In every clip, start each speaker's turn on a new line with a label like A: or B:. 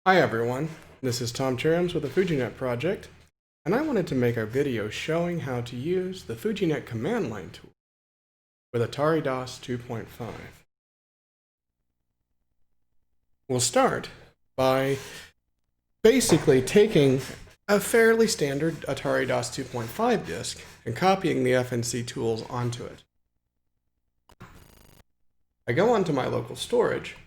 A: Hi everyone, this is Tom Cherams with the FujiNet project, and I wanted to make a video showing how to use the FujiNet Command Line Tool with Atari DOS 2.5. We'll start by basically taking a fairly standard Atari DOS 2.5 disk and copying the fnc-tools onto it. I go onto my local storage,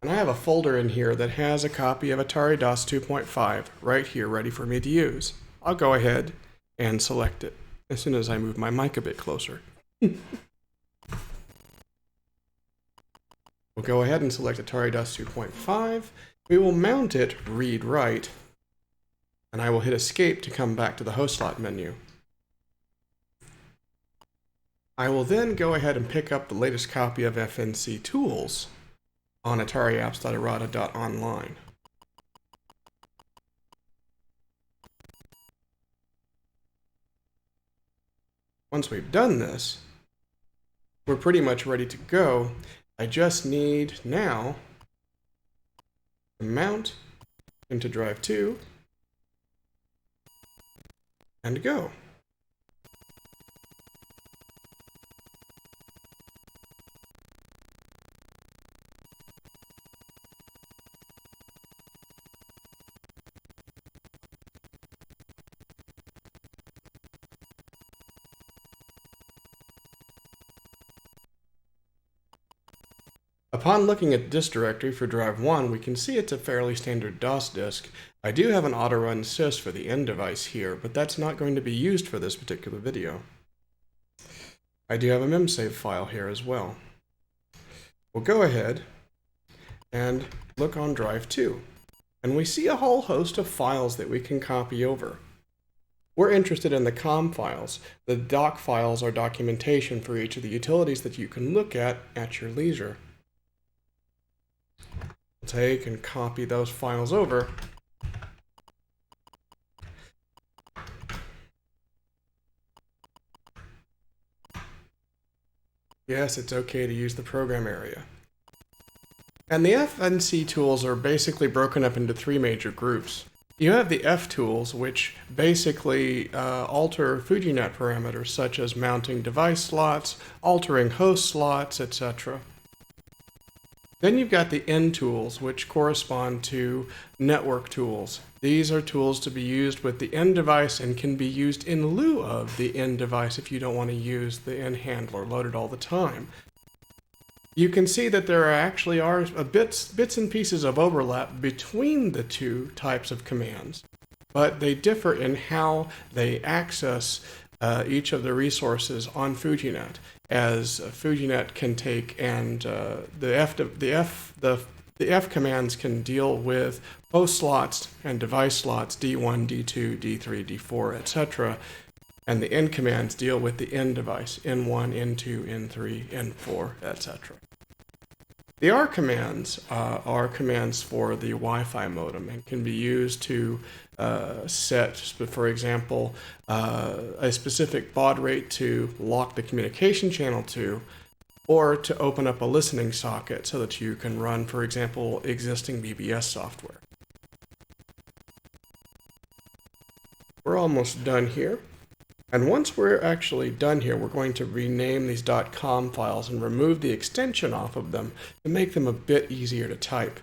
A: and I have a folder in here that has a copy of Atari DOS 2.5 right here ready for me to use. I'll go ahead and select it as soon as I move my mic a bit closer. We'll go ahead and select Atari DOS 2.5. We will mount it read-write, and I will hit Escape to come back to the host slot menu. I will then go ahead and pick up the latest copy of fnc-tools on atariapps.errata.online. Once we've done this, we're pretty much ready to go. I just need now to mount into drive 2 and go. Upon looking at the disk directory for drive 1, we can see it's a fairly standard DOS disk. I do have an auto-run sys for the end device here, but that's not going to be used for this particular video. I do have a memsave file here as well. We'll go ahead and look on drive 2, and we see a whole host of files that we can copy over. We're interested in the COM files. The doc files are documentation for each of the utilities that you can look at your leisure. Take and copy those files over. Yes, it's okay to use the program area. And the FNC tools are basically broken up into three major groups. You have the F tools, which basically alter FujiNet parameters such as mounting device slots, altering host slots, etc. Then you've got the N tools, which correspond to network tools. These are tools to be used with the N device and can be used in lieu of the N device if you don't want to use the N handler loaded all the time. You can see that there actually are bits and pieces of overlap between the two types of commands, but they differ in how they access each of the resources on FujiNet, as FujiNet can take and the F commands can deal with host slots and device slots D1, D2, D3, D4, etc. And the N commands deal with the N device, N1, N2, N3, N4, etc. The R commands are commands for the Wi-Fi modem and can be used to set, for example, a specific baud rate to lock the communication channel to, or to open up a listening socket so that you can run, for example, existing BBS software. We're almost done here. And once we're actually done here, we're going to rename these .com files and remove the extension off of them to make them a bit easier to type.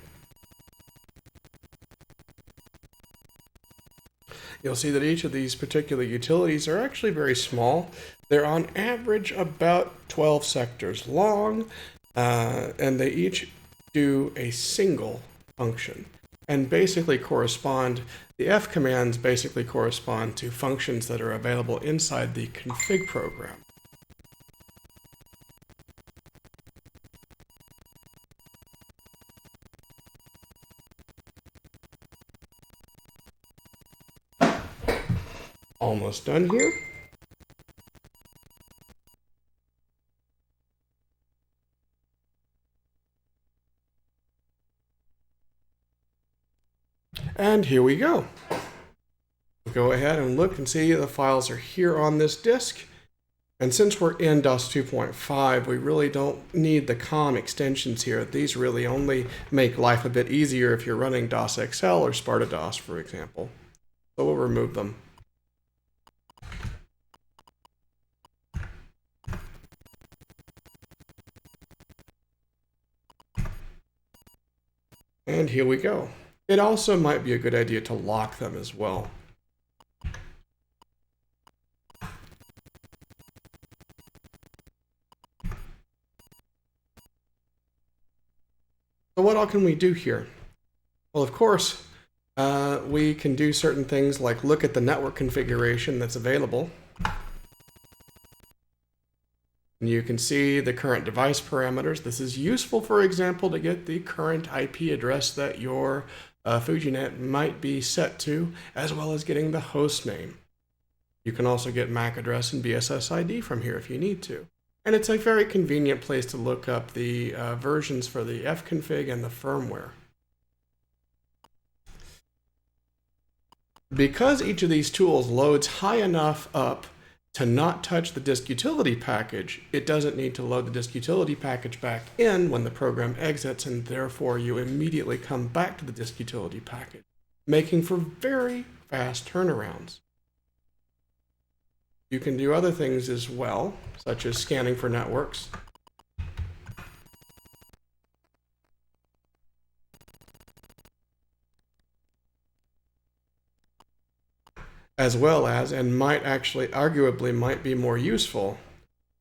A: You'll see that each of these particular utilities are actually very small. They're on average about 12 sectors long, and they each do a single function. And basically the F commands basically correspond to functions that are available inside the config program. Almost done here. And here we go. We'll go ahead and look and see the files are here on this disk. And since we're in DOS 2.5, we really don't need the COM extensions here. These really only make life a bit easier if you're running DOS XL or Sparta DOS, for example. So we'll remove them. And here we go. It also might be a good idea to lock them as well. So what all can we do here? Well, of course, we can do certain things like look at the network configuration that's available. And you can see the current device parameters. This is useful, for example, to get the current IP address that your FujiNet might be set to, as well as getting the host name. You can also get MAC address and BSS ID from here if you need to. And it's a very convenient place to look up the versions for the fconfig and the firmware. Because each of these tools loads high enough up to not touch the disk utility package, it doesn't need to load the disk utility package back in when the program exits, and therefore you immediately come back to the disk utility package, making for very fast turnarounds. You can do other things as well, such as scanning for networks. As well as, and might actually arguably might be more useful,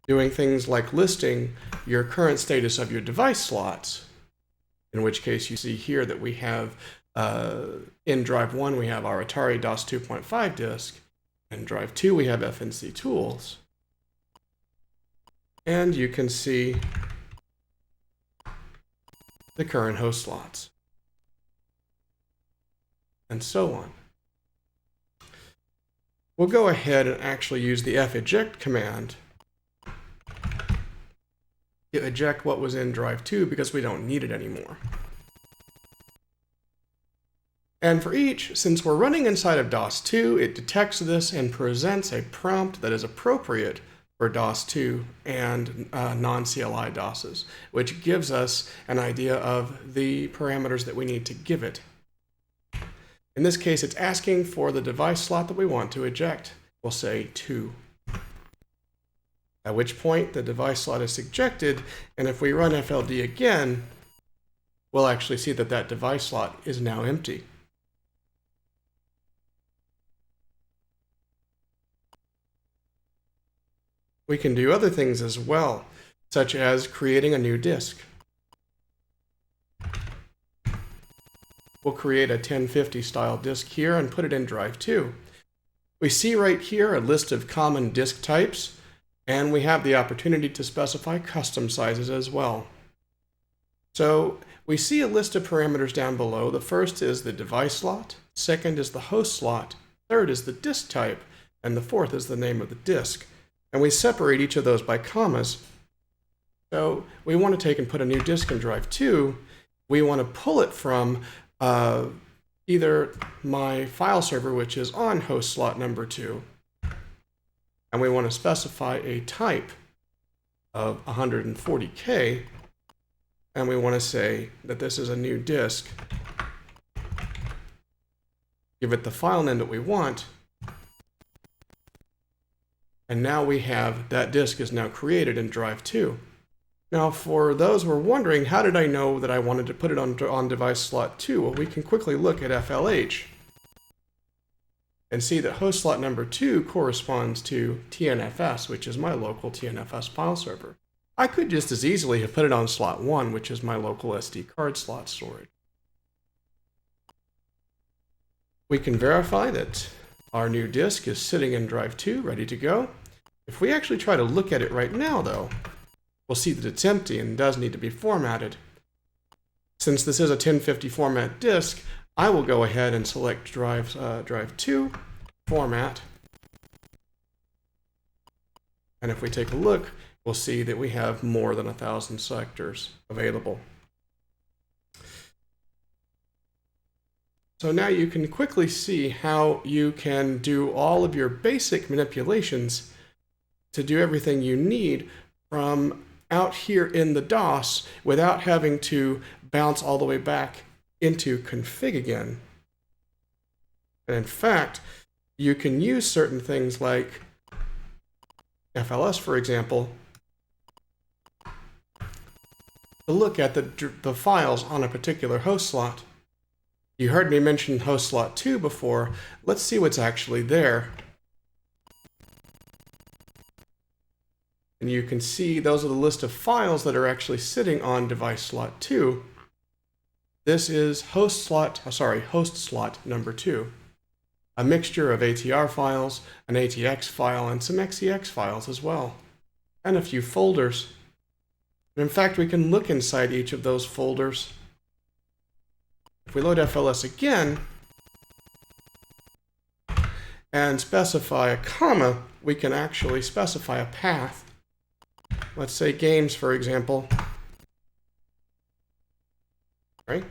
A: doing things like listing your current status of your device slots, in which case you see here that we have in drive 1 we have our Atari DOS 2.5 disk, and drive 2 we have fnc-tools, and you can see the current host slots, and so on. We'll go ahead and actually use the feject command to eject what was in drive 2 because we don't need it anymore. And for each, since we're running inside of DOS 2, it detects this and presents a prompt that is appropriate for DOS 2 and non-CLI DOSes, which gives us an idea of the parameters that we need to give it. In this case, it's asking for the device slot that we want to eject. We'll say 2. At which point the device slot is ejected, and if we run FLD again, we'll actually see that that device slot is now empty. We can do other things as well, such as creating a new disk. We'll create a 1050 style disk here and put it in drive 2. We see right here a list of common disk types, and we have the opportunity to specify custom sizes as well. So we see a list of parameters down below. The first is the device slot, second is the host slot, third is the disk type, and the fourth is the name of the disk. And we separate each of those by commas. So we want to take and put a new disk in drive 2. We want to pull it from either my file server, which is on host slot number 2, and we want to specify a type of 140K, and we want to say that this is a new disk, give it the file name that we want, and now we have that disk is now created in drive 2. Now, for those who are wondering, how did I know that I wanted to put it on device slot 2? Well, we can quickly look at FLH and see that host slot number 2 corresponds to TNFS, which is my local TNFS file server. I could just as easily have put it on slot 1, which is my local SD card slot storage. We can verify that our new disk is sitting in drive 2, ready to go. If we actually try to look at it right now, though, we'll see that it's empty and does need to be formatted. Since this is a 1050 format disk, I will go ahead and select drive 2, format. And if we take a look, we'll see that we have more than 1,000 sectors available. So now you can quickly see how you can do all of your basic manipulations to do everything you need from out here in the DOS without having to bounce all the way back into config again. And in fact, you can use certain things like FLS, for example, to look at the files on a particular host slot. You heard me mention host slot 2 before. Let's see what's actually there. And you can see those are the list of files that are actually sitting on device slot 2. This is host slot number 2. A mixture of ATR files, an ATX file, and some XEX files as well. And a few folders. In fact, we can look inside each of those folders. If we load FLS again and specify a comma, we can actually specify a path. Let's say games, for example. Right?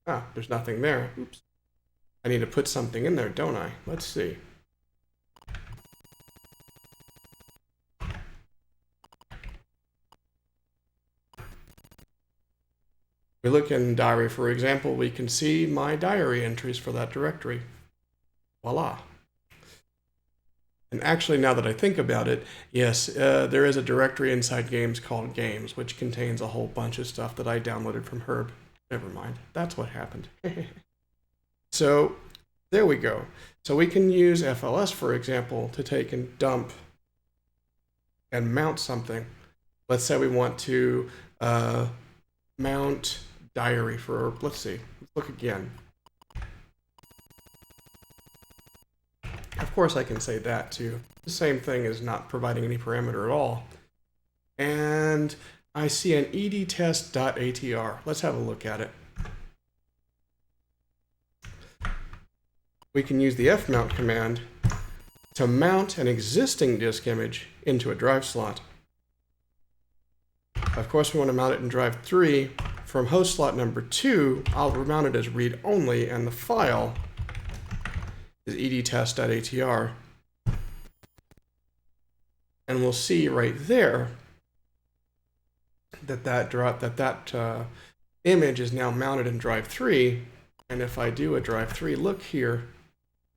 A: Ah, there's nothing there. Oops. I need to put something in there, don't I? Let's see. We look in diary, for example, we can see my diary entries for that directory. Voila. And actually, now that I think about it, yes, there is a directory inside games called games, which contains a whole bunch of stuff that I downloaded from Herb. Never mind. That's what happened. So there we go. So we can use FLS, for example, to take and dump and mount something. Let's say we want to mount diary for, let's see, let's look again. Of course I can say that too. The same thing as not providing any parameter at all. And I see an edtest.atr. Let's have a look at it. We can use the fmount command to mount an existing disk image into a drive slot. Of course, we want to mount it in drive 3. From host slot number 2, I'll mount it as read only, and the file is edtest.atr. And we'll see right there that image is now mounted in drive 3. And if I do a drive 3 look here,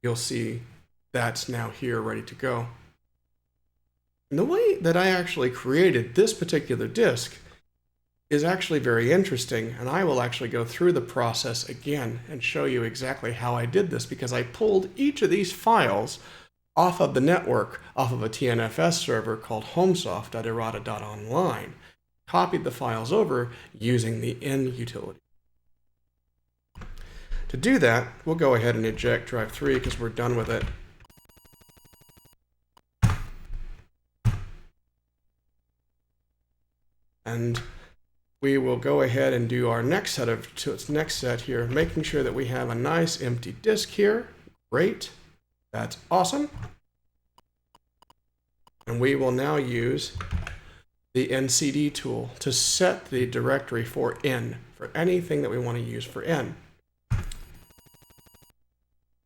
A: you'll see that's now here ready to go. And the way that I actually created this particular disk is actually very interesting, and I will actually go through the process again and show you exactly how I did this, because I pulled each of these files off of the network, off of a TNFS server called homesoft.errata.online, copied the files over using the N utility. To do that, we'll go ahead and eject drive 3 because we're done with it. And we will go ahead and do our next set here, making sure that we have a nice empty disk here. Great. That's awesome. And we will now use the NCD tool to set the directory for N, for anything that we want to use for N.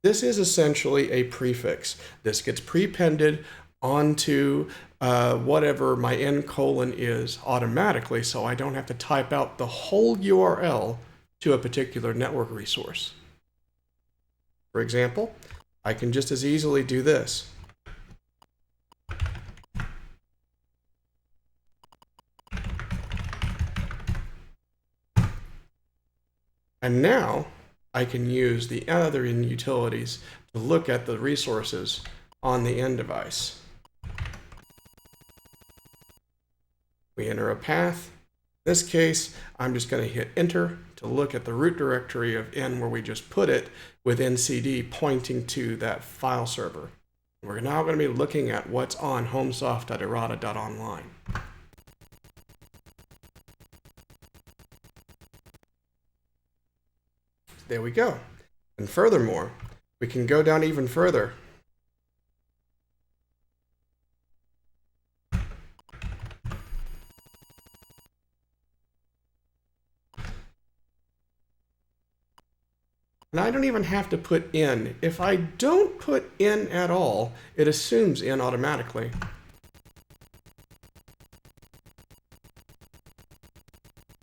A: This is essentially a prefix. This gets prepended onto whatever my N colon is automatically, so I don't have to type out the whole URL to a particular network resource. For example, I can just as easily do this. And now I can use the other N utilities to look at the resources on the N device. We enter a path. In this case, I'm just going to hit enter to look at the root directory of N where we just put it, with NCD pointing to that file server. We're now going to be looking at what's on homesoft.errata.online. There we go. And furthermore, we can go down even further. And I don't even have to put in. If I don't put in at all, it assumes in automatically.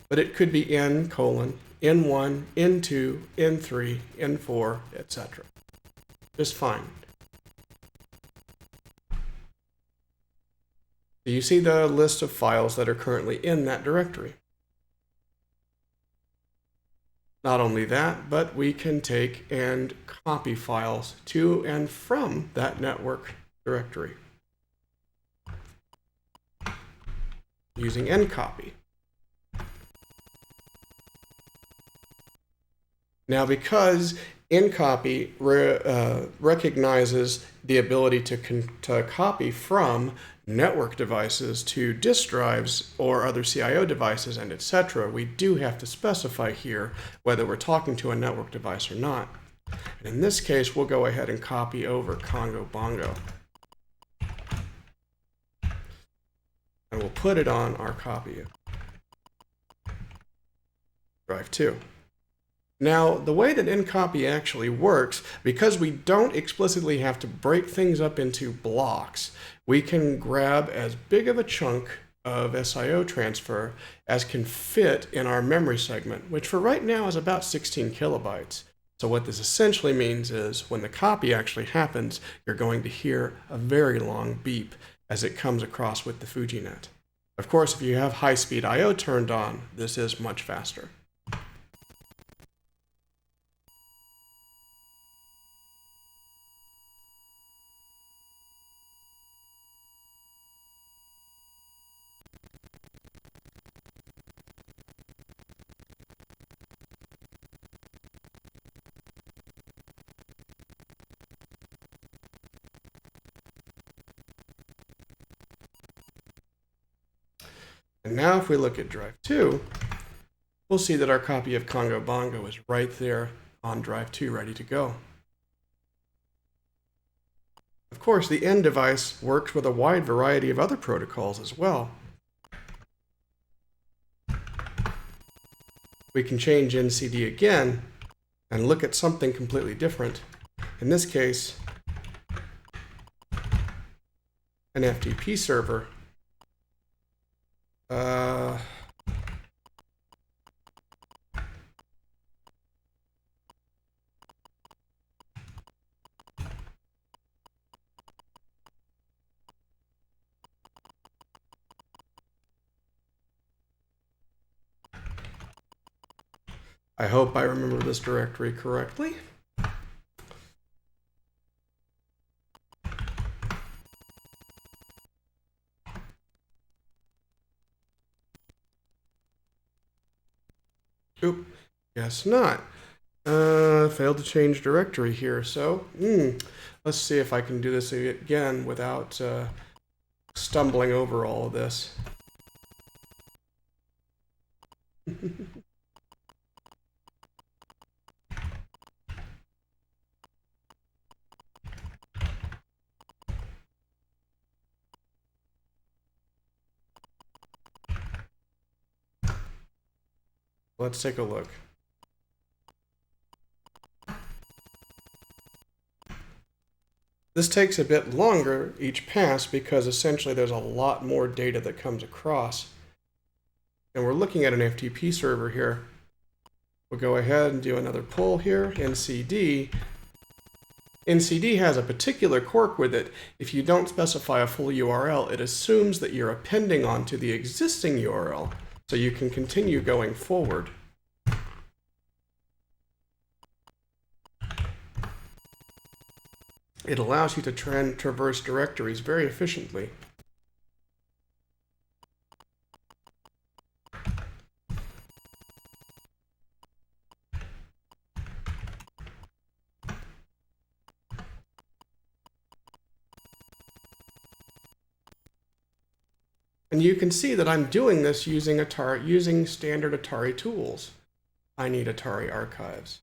A: But it could be n colon, n1, n2, n3, n4, etc. Just fine. So you see the list of files that are currently in that directory. Not only that, but we can take and copy files to and from that network directory using ncopy. Now, because ncopy recognizes the ability to copy from network devices to disk drives or other CIO devices and etc., we do have to specify here whether we're talking to a network device or not. And in this case, we'll go ahead and copy over Congo Bongo. And we'll put it on our copy of drive 2. Now, the way that ncopy actually works, because we don't explicitly have to break things up into blocks, we can grab as big of a chunk of SIO transfer as can fit in our memory segment, which for right now is about 16 kilobytes. So what this essentially means is when the copy actually happens, you're going to hear a very long beep as it comes across with the FujiNet. Of course, if you have high-speed I/O turned on, this is much faster. And now if we look at drive 2, we'll see that our copy of Congo Bongo is right there on drive 2 ready to go. Of course, the end device works with a wide variety of other protocols as well. We can change NCD again and look at something completely different. In this case, an FTP server. I hope I remember this directory correctly. Oop, guess not. Failed to change directory here, so let's see if I can do this again without stumbling over all of this. Let's take a look. This takes a bit longer each pass because essentially there's a lot more data that comes across. And we're looking at an FTP server here. We'll go ahead and do another pull here, NCD. NCD has a particular quirk with it. If you don't specify a full URL, it assumes that you're appending onto the existing URL, so you can continue going forward. It allows you to traverse directories very efficiently. And you can see that I'm doing this using standard Atari tools. I need Atari archives.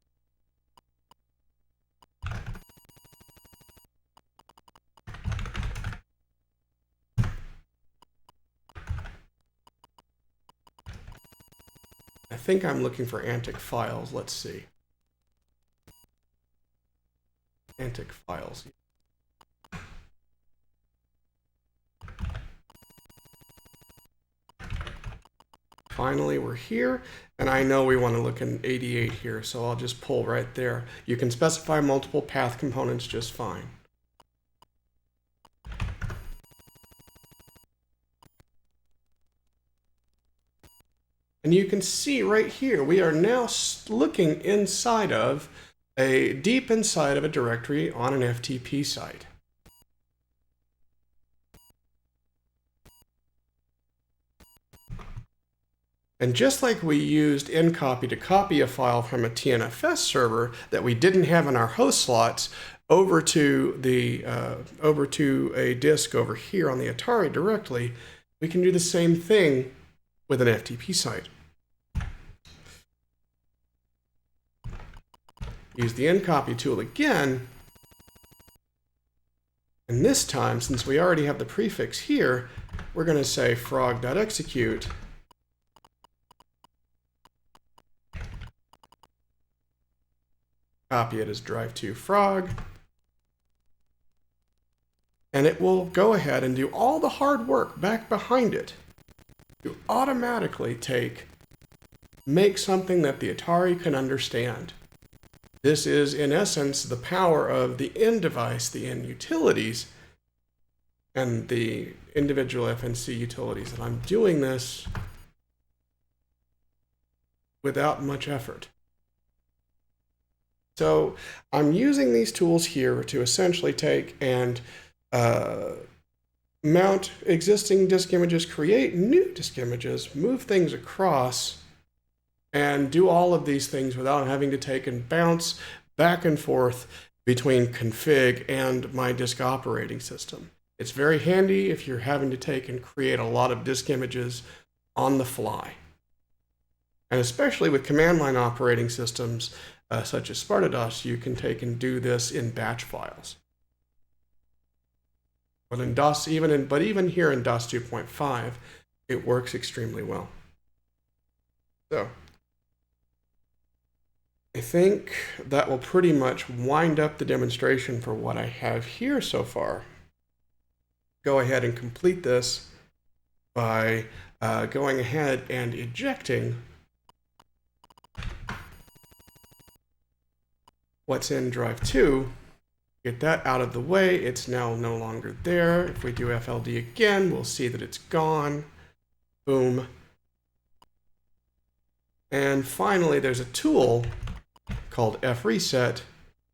A: I think I'm looking for antic files. Let's see. gigantic files. Finally, we're here, and I know we want to look in 88 here, so I'll just pull right there. You can specify multiple path components just fine. And you can see right here, we are now looking inside of deep inside of a directory on an FTP site. And just like we used ncopy to copy a file from a TNFS server that we didn't have in our host slots over to a disk over here on the Atari directly, we can do the same thing with an FTP site. Use the ncopy tool again, and this time, since we already have the prefix here, we're going to say frog.execute. Copy it as drive2 frog, and it will go ahead and do all the hard work back behind it to automatically make something that the Atari can understand. This is, in essence, the power of the end device, the end utilities, and the individual FNC utilities. And I'm doing this without much effort. So I'm using these tools here to essentially take and mount existing disk images, create new disk images, move things across, and do all of these things without having to take and bounce back and forth between config and my disk operating system. It's very handy if you're having to take and create a lot of disk images on the fly. And especially with command line operating systems, such as Sparta-DOS, you can take and do this in batch files. But in DOS, even here in DOS 2.5, it works extremely well. So I think that will pretty much wind up the demonstration for what I have here so far. Go ahead and complete this by going ahead and ejecting what's in drive 2, get that out of the way. It's now no longer there. If we do FLD again, we'll see that it's gone. Boom. And finally, there's a tool called freset,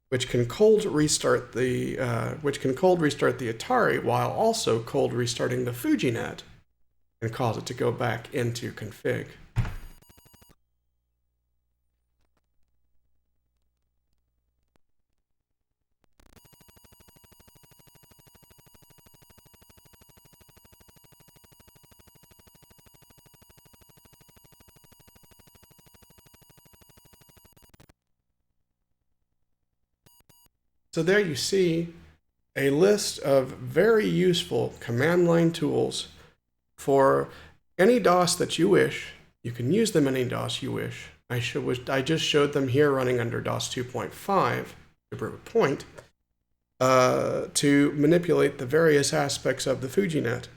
A: which can cold restart the Atari while also cold restarting the FujiNet and cause it to go back into config. So there you see a list of very useful command line tools for any DOS that you wish. You can use them in any DOS you wish. I just showed them here running under DOS 2.5 to prove a point to manipulate the various aspects of the FujiNet,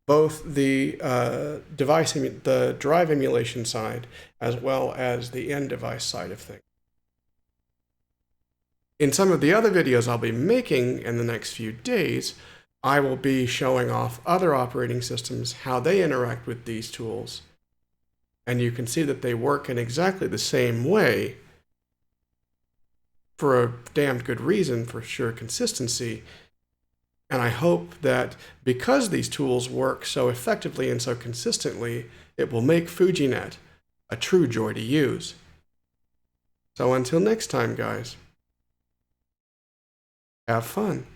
A: both the the drive emulation side as well as the end device side of things. In some of the other videos I'll be making in the next few days, I will be showing off other operating systems, how they interact with these tools. And you can see that they work in exactly the same way for a damned good reason, for sure consistency. And I hope that because these tools work so effectively and so consistently, it will make FujiNet a true joy to use. So until next time, guys. Have fun.